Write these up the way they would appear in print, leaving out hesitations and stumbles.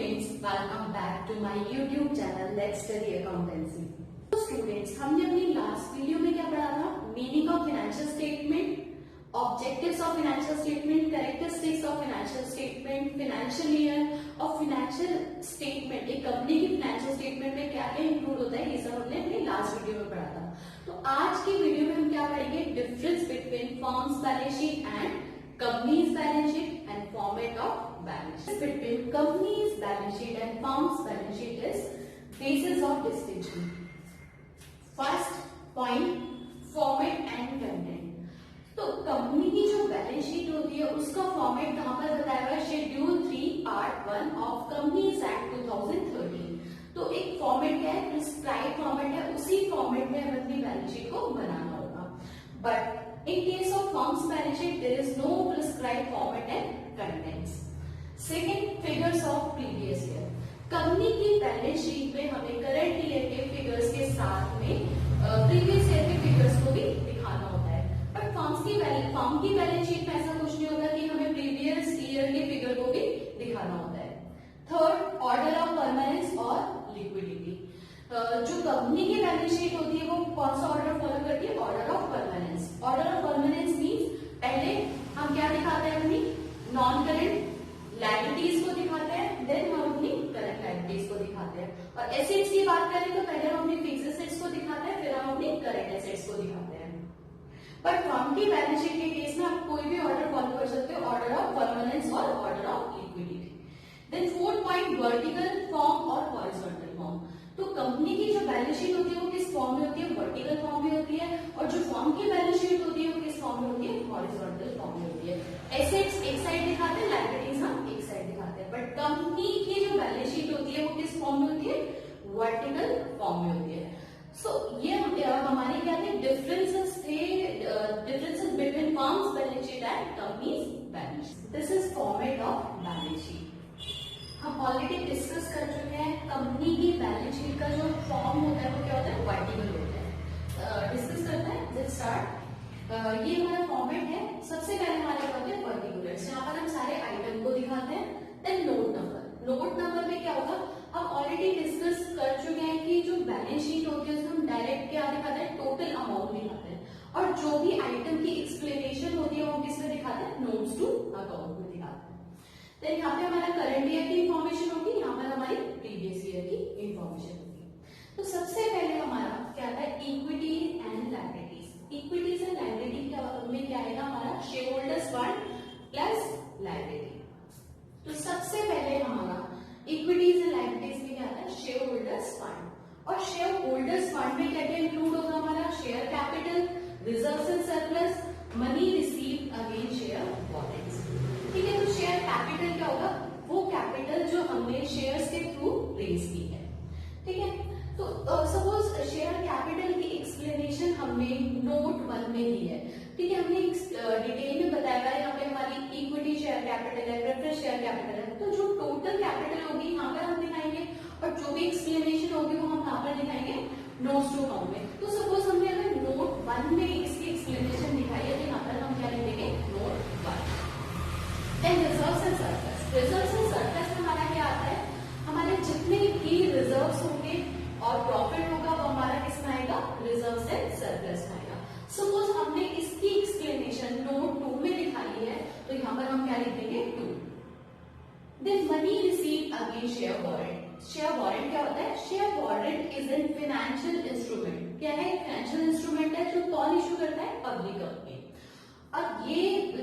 students, welcome back to my YouTube channel Let's Study Accountancy. तो students, हमने अपनी last video में क्या पढ़ा था? Meaning of financial statement, objectives of financial statement, characteristics of financial statement, financial year और financial statement, एक company की फाइनेंशियल स्टेटमेंट में क्या क्या इंक्लूड होता है, ये सब हमने अपनी लास्ट वीडियो में पढ़ा था। तो आज की वीडियो में हम क्या पढ़ेंगे? Difference between firms balance sheet and company's balance sheet and format of balance sheet. Between company's balance sheet and firm's balance sheet is basis of distinction. First point, format and content. तो company की जो balance sheet होती है उसका format कहाँ पर बताया हुआ है? Schedule 3 part 1 of companies act 2013। तो एक फॉर्मेट क्या है? प्रिस्क्राइब फॉर्मेट है, उसी फॉर्मेट में हमें अपनी बैलेंस शीट को बनाना होगा। But in case of firm's balance sheet, there is no prescribed format and contents. Second, figures of previous year. Company की बैलेंस शीट में हमें करंट ईयर के फिगर्स के साथ में प्रीवियस ईयर के फिगर्स को भी दिखाना होता है। बट फर्म की बैलेंस शीट में ऐसा कुछ नहीं होता कि हमें प्रीवियस ईयर के फिगर को भी दिखाना होता है। थर्ड, ऑर्डर ऑफ परमानेंस और लिक्विडिटी। जो कंपनी की बैलेंस शीट होती है वो कौन सा ऑर्डर फॉलो करती है? Order of permanence. Order of permanence means पहले हम क्या दिखाते हैं? अपनी नॉन करंट लायबिलिटीज को दिखाते हैं, देन हम अपनी करंट लायबिलिटीज को दिखाते हैं। और एसेट्स की बात करें तो पहले हम अपनी फिक्स्ड एसेट्स को दिखाते हैं, फिर हम अपनी करंट एसेट्स को दिखाते हैं। बट फर्म की बैलेंस शीट के केस में आप कोई भी ऑर्डर फॉलो कर सकते हो, ऑर्डर ऑफ परमानेंस और order of liquidity. Then fourth point, vertical form और हॉरिजॉन्टल फॉर्म। तो कंपनी की जो बैलेंस शीट होती है वो किस फॉर्म में होती है? वर्टिकल फॉर्म में होती है। और जो फॉर्म की बैलेंस शीट होती है वो किस फॉर्म में होती है? हॉरिजॉन्टल फॉर्म में होती है। एसेट्स एक साइड दिखाते हैं, लायबिलिटीज हम एक साइड दिखाते हैं। बट कंपनी की जो बैलेंस शीट होती है वो किस फॉर्म में होती है? वर्टिकल फॉर्म में होती है। सो ये हमारे क्या थे? Differences between firms balance sheet and companies balance sheet. This is format of balance sheet. हम ऑलरेडी डिस्कस कर चुके हैं कंपनी की बैलेंस शीट का जो फॉर्म होता है वो क्या होता है? वर्टिकल होता है। डिस्कस करते हैं। Let's start. ये हमारा फॉर्मेट है। सबसे पहले हमारे पास है पर्टिकुलर्स, यहाँ पर हम सारे आइटम को दिखाते हैं। Then note number. Note number में क्या होगा? हम ऑलरेडी डिस्कस कर चुके हैं कि जो बैलेंस शीट होती है उसमें हम डायरेक्ट क्या दिखाते हैं? टोटल अमाउंट दिखाते हैं। और जो भी आइटम की एक्सप्लेनेशन होती है वो किसमें दिखाते हैं? नोट्स टू अकाउंट में दिखाते हैं। तो यहाँ पे हमारा करंट ईयर की इंफॉर्मेशन होगी, यहाँ पर हमारी प्रीवियस ईयर की इंफॉर्मेशन होगी। तो सबसे पहले हमारा क्या था? Equity and liabilities. Equities and liability में क्या आएगा? हमारा share holders fund plus liability. तो सबसे पहले हमारा इक्विटीज एंड लायबिलिटीज में क्या आता है? Share holders fund. और शेयर होल्डर्स फंड में क्या क्या इंक्लूड होगा? हमारा share capital, reserves and surplus, money received against share warrants. ठीक है। तो शेयर कैपिटल क्या होगा? वो कैपिटल जो हमने शेयर्स के थ्रू रेज की है। ठीक है। तो सपोज शेयर कैपिटल की एक्सप्लेनेशन हमने नोट 1 में दी है। ठीक है। हमने डिटेल में बताया है, यहाँ पे हमारी इक्विटी शेयर कैपिटल है, प्रेफरेंस शेयर कैपिटल है। तो जो टोटल कैपिटल होगी यहाँ पर हम दिखाएंगे और जो भी एक्सप्लेनेशन होगी वो हम यहाँ पर दिखाएंगे नोट्स टू अकाउंट में। तो सपोज हमने अगर नोट 1 में इसकी एक्सप्लेनेशन दिखाई है तो यहाँ पर हम क्या लिखेंगे? Note 1। Reserves and surplus. Reserves and surplus में हमारा क्या आता है? हमारे जितने भी रिजर्व्स होंगे और प्रॉफिट होगा वो हमारा किसमें आएगा? रिजर्व्स एंड सरप्लस में आएगा। सपोज हमने इसकी एक्सप्लेनेशन नोट 2 में दिखाई है तो यहाँ पर हम क्या लिखेंगे? 2। Then money received against share warrant. Share warrant क्या होता है? Share warrant is an financial instrument. क्या है? फाइनेंशियल इंस्ट्रूमेंट है जो कौन इशू करता है? Public company. और ये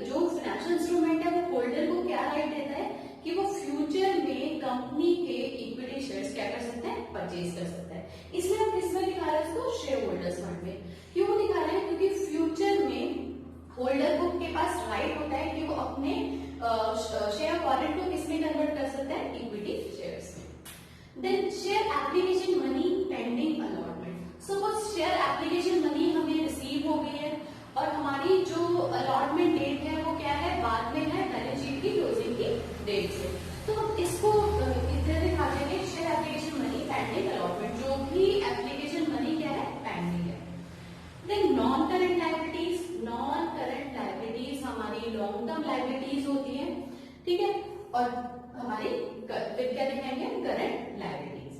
जो फाइनेंशियल इंस्ट्रूमेंट है वो होल्डर को क्या राइट देता है कि वो फ्यूचर में कंपनी के इक्विटी शेयर्स क्या कर सकते हैं? परचेज कर सकता है। इसलिए हम किसमें दिखा रहे हैं इसको? शेयर होल्डर्स फंड में। क्यों दिखा रहे हैं? क्योंकि फ्यूचर में होल्डर को के पास राइट होता है कि वो अपने शेयर वारंट को किसमें कन्वर्ट कर सकता है? इक्विटी शेयर्स में। Then share application money pending allotment. Suppose share application money हमें रिसीव हो गई है और हमारी जो अलॉटमेंट डेट है वो क्या है? बाद में है बैलेंस शीट की क्लोजिंग की डेट से। तो हम इसको इधर दिखा देंगे share application money pending allotment. जो भी एप्लीकेशन मनी क्या है? पेंडिंग है। Then non current liabilities. Non current liabilities हमारी लॉन्ग टर्म लायबिलिटीज होती है। ठीक है। और हमारी फिर क्या दिखाएंगे करंट लायबिलिटीज।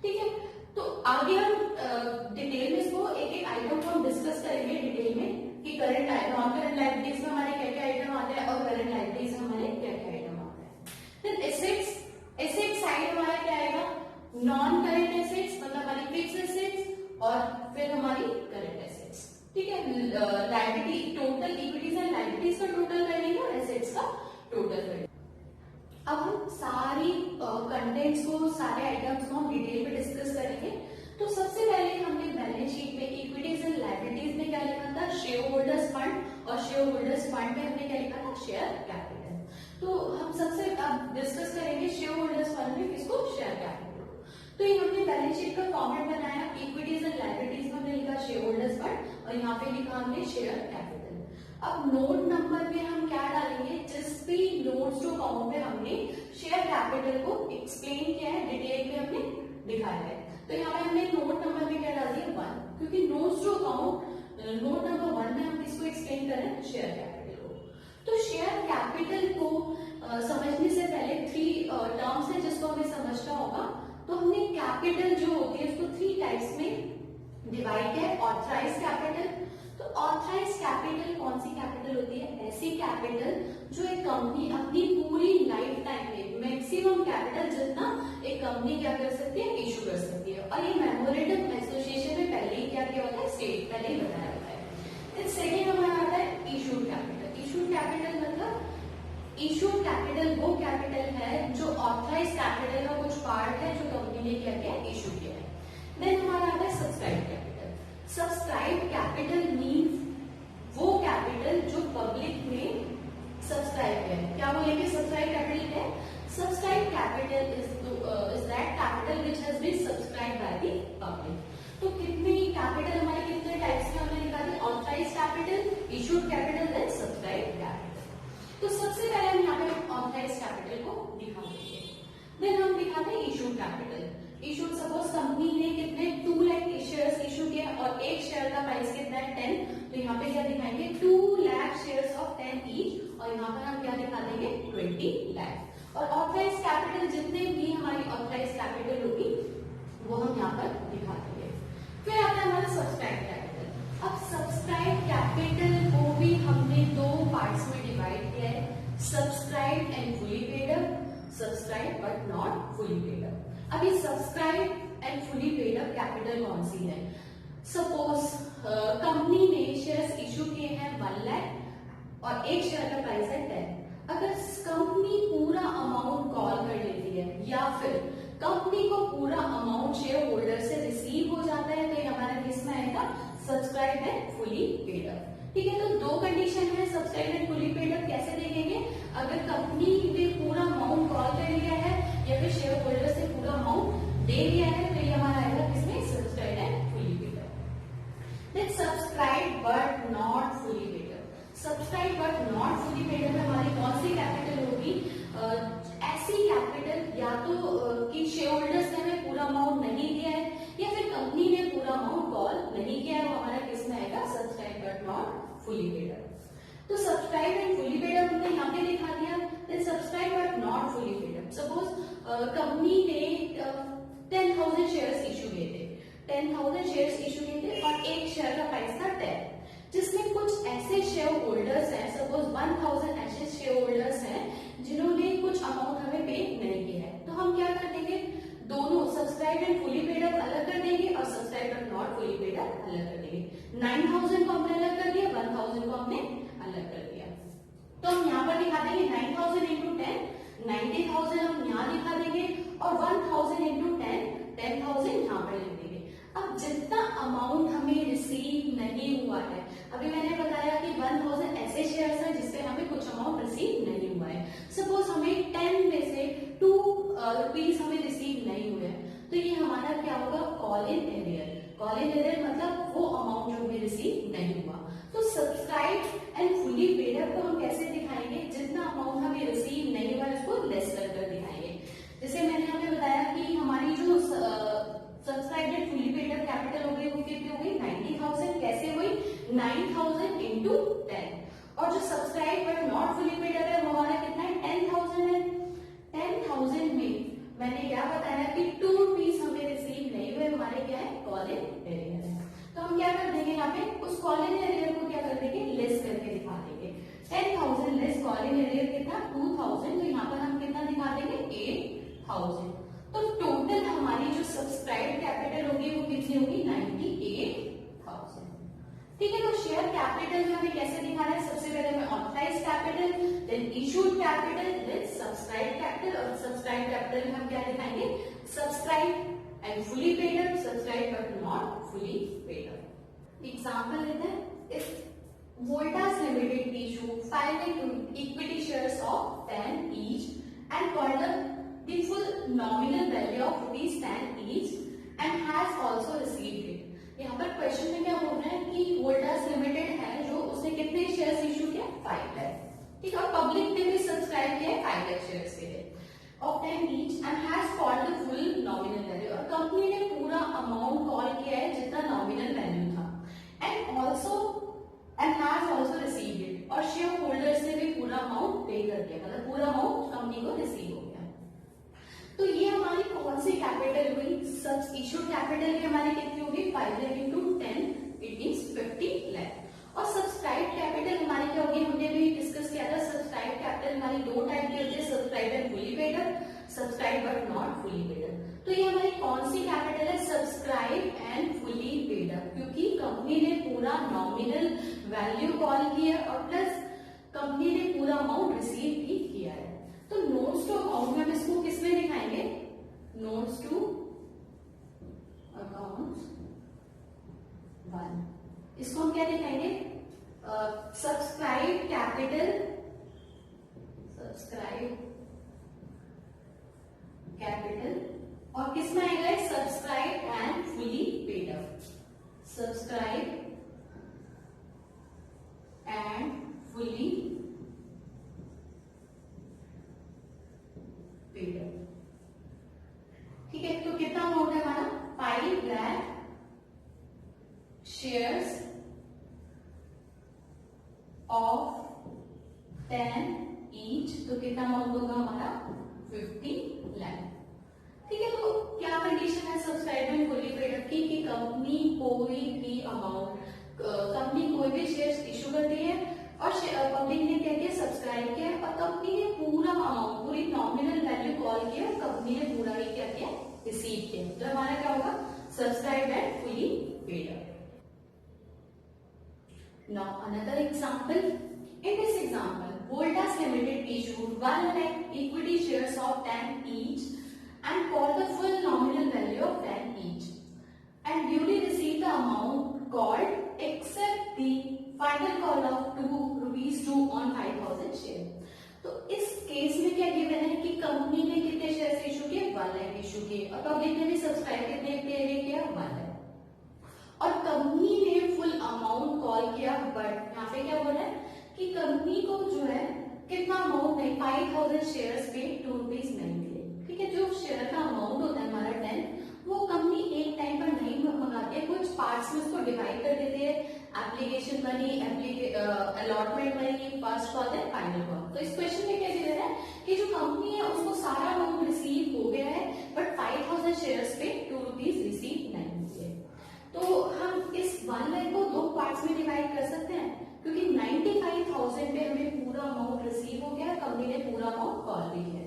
ठीक है, तो आगे हम डिटेल में इसको एक एक आइटम को हम डिस्कस करेंगे डिटेल में कि करंट नॉन करंट लायबिलिटीज में हमारे क्या क्या आइटम आते हैं और करंट लायबिलिटीज में हमारे क्या क्या आइटम आते हैं। फिर एसेट्स, एसेट साइड हमारा क्या आएगा, नॉन करंट एसेट्स मतलब हमारी फिक्स एसेट्स और फिर हमारी करंट एसेट्स। ठीक है, liability total equities and liabilities का टोटल करेंगे और एसेट्स का टोटल करेंगे। अब हम सारी कंटेंट्स को, सारे आइटम्स को हम डिटेल में डिस्कस करेंगे। तो सबसे पहले हमने बैलेंस शीट में इक्विटीज एंड लायबिलिटीज में क्या लिखा था, शेयर होल्डर्स फंड, और शेयर होल्डर्स फंड में हमने क्या लिखा था, शेयर कैपिटल। तो हम सबसे अब डिस्कस करेंगे शेयर होल्डर्स फंड में किसको, शेयर कैपिटल। तो ये हमने बैलेंस शीट का फॉर्मेट बनाया, इक्विटीज एंड लायबिलिटीज में हमने लिखा शेयर होल्डर्स फंड और यहाँ पे लिखा हमने शेयर कैपिटल। अब नोट नंबर में हम क्या डालेंगे, जिस भी नोट्स टू अकाउंट में हमने शेयर कैपिटल को एक्सप्लेन किया है, डिटेल में हमने दिखाया है, तो यहाँ पे हमने नोट नंबर में क्या डाल दिया 1, क्योंकि notes to account note number 1 में हम किसको एक्सप्लेन कर रहे हैं, शेयर कैपिटल को। तो शेयर कैपिटल को समझने से पहले 3 टर्म्स है जिसको हमें समझना होगा। तो हमने कैपिटल जो होती है उसको 3 टाइप्स में डिवाइड किया है, ऑथराइज कैपिटल। तो ऑथराइज कैपिटल कौन सी कैपिटल होती है, ऐसी कैपिटल जो एक कंपनी अपनी पूरी लाइफ टाइम में मैक्सिमम कैपिटल जितना एक कंपनी क्या कर सकती है, इशू कर सकती है। और ये मेमोरेंडम एसोसिएशन में पहले ही क्या किया होता है, स्टेट पहले ही बताया होता है। फिर सेकेंड हमारा आता है इशूड कैपिटल। इशूड कैपिटल मतलब इशूड कैपिटल वो कैपिटल है जो ऑथराइज कैपिटल का कुछ पार्ट है जो कंपनी ने क्या किया, इशू किया है। देन हमारा आता है subscribe capital. Subscribe capital means वो कैपिटल जो पब्लिक ने सब्सक्राइब किया है। क्या बोलेंगे सब्सक्राइब कैपिटल क्या है, subscribe capital is that capital which has been subscribed by the public. तो कितनी कैपिटल हमारे कितने टाइप्स के हमने निकाले, authorise capital, issued capital, then subscribe capital. तो सबसे पहले हम यहाँ पे ऑथराइज कैपिटल को दिखा देंगे, देन हम दिखाते हैं issued capital. Issued suppose company ने कितने 2 लाख शेयर्स इशू किया और एक शेयर का प्राइस कितना है 10, तो यहाँ पे क्या दिखाएंगे 2 लाख शेयर्स ऑफ 10 ईच, और यहाँ पर हम क्या दिखा देंगे 20 लाख। और ऑथराइज कैपिटल जितने भी हमारी ऑथराइज कैपिटल होगी वो हम यहाँ पर दिखा देंगे। फिर आता है हमारा सब्सक्राइब कैपिटल। अब सब्सक्राइब कैपिटल को भी हमने 2 पार्ट्स में डिवाइड किया है, subscribe and fully paid up, subscribe but not fully paid up. अब ये subscribe and fully paid up capital कौन सी है, सपोज कंपनी ने शेयर्स इशू किए हैं 1 लाख और एक शेयर का प्राइस है 10। अगर कंपनी पूरा अमाउंट कॉल कर लेती है या फिर कंपनी को पूरा अमाउंट शेयर होल्डर से रिसीव हो जाता है, तो ये हमारा किस में आएगा, subscribe and fully paid up. ठीक है, तो 2 कंडीशन है subscribe and fully paid up. कैसे देखेंगे, अगर कंपनी ने पूरा अमाउंट कॉल कर लिया है या फिर शेयर होल्डर से पूरा अमाउंट दे दिया है, तो ये हमारा आएगा किसमें, subscribe and fully paid up. Then subscribe but not fully paid up. Subscribe but not fully paid up हमारी कौन सी कैपिटल होगी, ऐसी कैपिटल या तो कि शेयर होल्डर्स ने हमें पूरा अमाउंट नहीं दिया है या फिर कंपनी ने पूरा अमाउंट कॉल नहीं किया है, वो हमारा किस में आएगा, subscribe but not fully paid up. तो subscribe and fully paid up हमने यहाँ पे दिखा दिया। Then subscribe but not fully paid up, suppose company ने 10,000 शेयर्स इशू किए थे, 10,000 शेयर्स इशू किए थे और एक शेयर का प्राइस था 10, जिसमें कुछ ऐसे शेयर होल्डर्स हैं, सपोज 1000 ऐसे शेयर होल्डर्स हैं जिन्होंने कुछ अमाउंट हमें पे नहीं किया है, तो हम क्या कर देंगे, दोनों subscribe and fully paid up अलग कर देंगे और subscribe but not fully paid up अलग कर देंगे। 9,000 को हमने अलग कर दिया, 1,000 को हमने अलग कर दिया। तो हम यहाँ पर दिखा देंगे 9,000 इंटू 10, 90,000 हम यहाँ दिखा देंगे और 1,000 इंटू 10, 10,000 यहाँ पर लिख देंगे। अब जितना अमाउंट हमें रिसीव नहीं हुआ है, अभी मैंने बताया कि 1,000 ऐसे शेयर्स हैं जिसपे हमें कुछ अमाउंट रिसीव नहीं हुआ है, सपोज हमें 10 में से 2 रुपीज हमें रिसीव नहीं हुए, तो ये हमारा क्या होगा, call in arrear. Call in arrear मतलब वो अमाउंट जो हमें रिसीव नहीं हुआ। तो subscribe and fully paid up को हम कैसे दिखाएंगे, जितना अमाउंट हमें रिसीव नहीं हुआ उसको लेस कर दिखाएंगे। जैसे मैंने हमें बताया कि हमारी जो subscribe and fully paid up capital हो गई वो कितनी हो गई, 90,000। कैसे हुई, 9,000 इंटू 10, और जो subscribe but not fully paid up है वो हमारा कितना है, 10,000 है। कि 2 रुपीज हमें रिसीव नहीं हुए, हमारे क्या है, कॉल इन एरियर है। तो हम क्या कर देंगे, यहाँ पे उस कॉल इन एरियर को क्या कर देंगे, लेस करके दिखा देंगे। 10,000 लेस कॉल इन एरियर कितना, 2,000, तो यहाँ पर हम कितना दिखा देंगे, 8,000। तो टोटल हमारी जो सब्सक्राइब कैपिटल होगी वो कितनी होगी, 98,000। ठीक है, तो शेयर कैपिटल में हमें कैसे दिखाना है, सबसे पहले हमें authorised capital, then issued capital, then subscribe capital. और सब्सक्राइब कैपिटल में हम क्या दिखाएंगे, subscribe and fully paid up, subscribe but not fully paid up. Example लेते हैं, if Voltas Limited issue 5 equity shares of 10 each and called the full nominal value of ₹10 each and has also received it। यहाँ पर question में क्या बोल रहे हैं कि वोल्टास लिमिटेड है जो उसने कितने शेयर्स इशू किया, 5 लाख, ठीक है, और पब्लिक ने भी सब्सक्राइब किया 5 लाख शेयर्स के लिए of 10 each and has called the full nominal value, और कंपनी ने पूरा अमाउंट कॉल किया है जितना नॉमिनल वैल्यू था, and has also received it, और शेयर होल्डर्स ने भी पूरा अमाउंट पे कर दिया, मतलब पूरा अमाउंट कंपनी को रिसीव हो गया। तो ये हमारी कौन सी कैपिटल हुई, सच इशू कैपिटल भी हमारी कितनी होगी, 5 lakh into 10 it means 50 lakh. और सब्सक्राइब कैपिटल हमारी क्या होगी, हमने भी डिस्कस किया था, सब्सक्राइब कैपिटल हमारी दो टाइप की होती है, subscribe and fully paid up, subscribe but not fully paid up. तो ये हमारी कौन सी कैपिटल है, subscribe and fully paid up, क्योंकि कंपनी ने पूरा नॉमिनल वैल्यू कॉल किया और प्लस कंपनी ने पूरा अमाउंट रिसीव भी किया है। तो नोट्स टू अकाउंट में हम इसको किसमें दिखाएंगे, नोट्स टू अकाउंट 1, इसको हम क्या दिखाएंगे, सब्सक्राइब कैपिटल, सब्सक्राइब कैपिटल, और किसमें आएगा, subscribe and fully paid up, subscribe and fully paid up. ठीक है, तो कितना अमाउंट है हमारा, 5 लाख शेयर्स ऑफ 10 ईच, तो कितना अमाउंट होगा हमारा, 50 लाख। ठीक है, तो क्या कंडीशन है subscribe and fully paid up की, कि कंपनी कोई भी अमाउंट, कंपनी कोई भी शेयर्स इशू करती है और पब्लिक ने क्या किया, सब्सक्राइब किया, और कंपनी ने पूरा अमाउंट, पूरी नॉमिनल वैल्यू कॉल किया, कंपनी ने पूरा ही क्या किया, रिसीव किया, तो हमारा क्या होगा, subscribe and fully paid up. Now another example, in this example Voltas Limited issued 1 lakh equity shares of 10 each and called the full nominal value of 10 each and duly received the amount called except the final call of ₹2 on 5,000 share. तो इस case में क्या given है कि company ने कितने shares issue किए, 1 lakh issue किए, और पब्लिक ने भी सब्सक्राइब कितने किया, 1 लाख, और कंपनी ने फुल अमाउंट कॉल किया, बट यहाँ पे क्या बोल रहा है कि कंपनी को जो है कितना अमाउंट नहीं, 5,000 शेयर्स पे ₹2 नहीं मिले। ठीक है, जो शेयर का अमाउंट होता है हमारा 10, वो कंपनी एक टाइम पर नहीं मंगाती है, कुछ पार्ट्स में उसको डिवाइड कर देते हैं, application money, allotment money, first call है, फाइनल कॉल। तो इस क्वेश्चन में क्या दे रहा है कि जो कंपनी है उसको सारा अमाउंट रिसीव हो गया है, बट 5,000 शेयर्स पे ₹2 रिसीव नहीं हुए। तो हम इस 1 लाख को दो पार्ट्स में डिवाइड कर सकते हैं, क्योंकि 95,000 पे हमें पूरा अमाउंट रिसीव हो गया, कंपनी ने पूरा अमाउंट कॉल भी किया।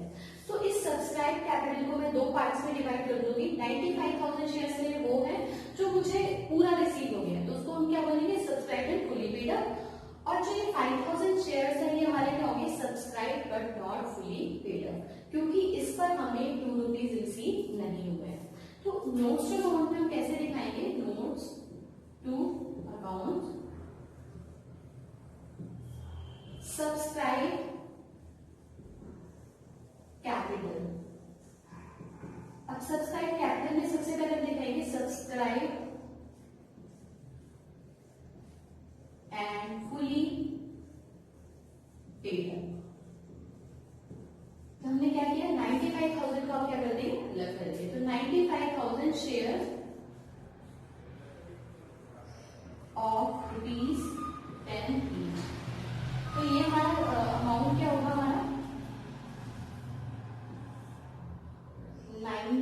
तो इस सब्सक्राइब कैपिटल को मैं दो पार्ट्स में डिवाइड कर दूंगी, 95,000 शेयर्स में वो है जो मुझे पूरा रिसीव हो गया, तो उसको हम क्या बोलेंगे, subscribe and fully paid up, और जो ये 5,000 शेयर्स है ये हमारे क्या होंगे, subscribe but not fully paid up, क्योंकि इस पर हमें ₹2 रिसीव नहीं हुए। तो नोट्स टू अकाउंट में हम कैसे दिखाएंगे, notes to account subscribe capital. अब सब्सक्राइब कैपिटल में सबसे पहले दिखाएंगे subscribe and fully paid up. तो हमने क्या किया, 95,000 को आप क्या कर देंगे, अलग कर दिए, तो 95,000 शेयर ऑफ ₹10 ईच। तो ये हमारा अमाउंट क्या होगा, हमारा 9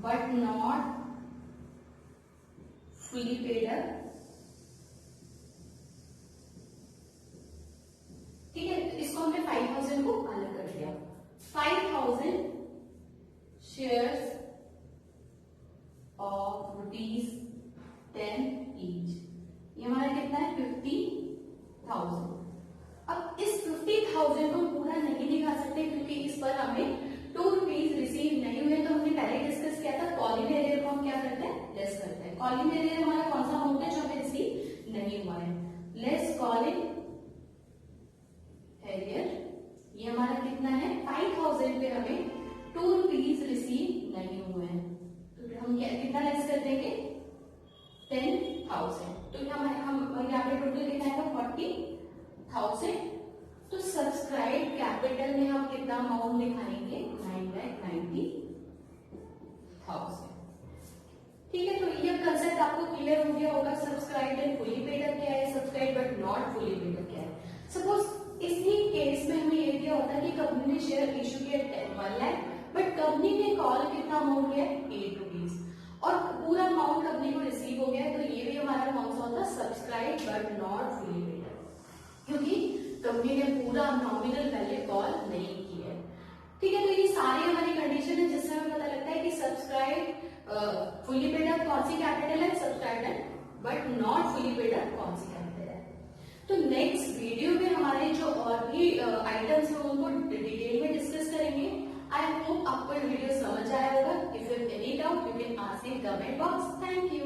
but not fully paid up. ठीक है, इसको हमने 5000 को अलग कर दिया। 5000 शेयर्स ऑफ ₹10 ईच, ये हमारा कितना है 50,000। अब इस 50,000 को पूरा नहीं दिखा सकते क्योंकि इस पर हमें ₹2 रिसीव नहीं हुए, तो हमने पहले डिस्कस किया था कॉलिंग एरियर को हम क्या करते हैं, लेस करते हैं। कॉलिंग एरियर हमारा कौन सा अमाउंट है जो हमें रिसीव नहीं हुआ है, लेस कॉलिंग एरियर। ये हमारा कितना है 5000 पे हमें ₹2 रिसीव नहीं हुए हैं, तो हम कितना लेस कर देंगे 10,000, तो हम यहाँ पे टोटल कितना आएगा 40,000। तो सब्सक्राइब कैपिटल में हम कितना अमाउंट दिखाएंगे 9,90,000। ठीक है, तो ये कंसेप्ट आपको क्लियर हो गया होगा। Subscribe and fully paid up क्या है, subscribe but not fully paid up क्या है। सपोज इसी केस में हमें ये दिया होता है कि कंपनी ने शेयर इशू किया 1 लाख, बट कंपनी ने कॉल कितना अमाउंट किया 8 रुपीज, और पूरा अमाउंट कंपनी को रिसीव हो गया, तो ये भी हमारा कौन सा होता है, subscribe but not fully paid up, क्योंकि कंपनी ने पूरा नॉमिनल वैल्यू कॉल नहीं की है। ठीक है, तो ये सारी हमारी कंडीशन है जिससे हमें पता लगता है कि सब्सक्राइब फुली पेड अप कौन सी कैपिटल है, subscribe but not fully paid up कौन सी कैपिटल है। तो नेक्स्ट वीडियो में हमारे जो और भी आइटम्स हैं उनको डिटेल में डिस्कस करेंगे। आई होप आपको ये वीडियो समझ आया होगा। If you have any doubt you can ask in comment box. Thank you.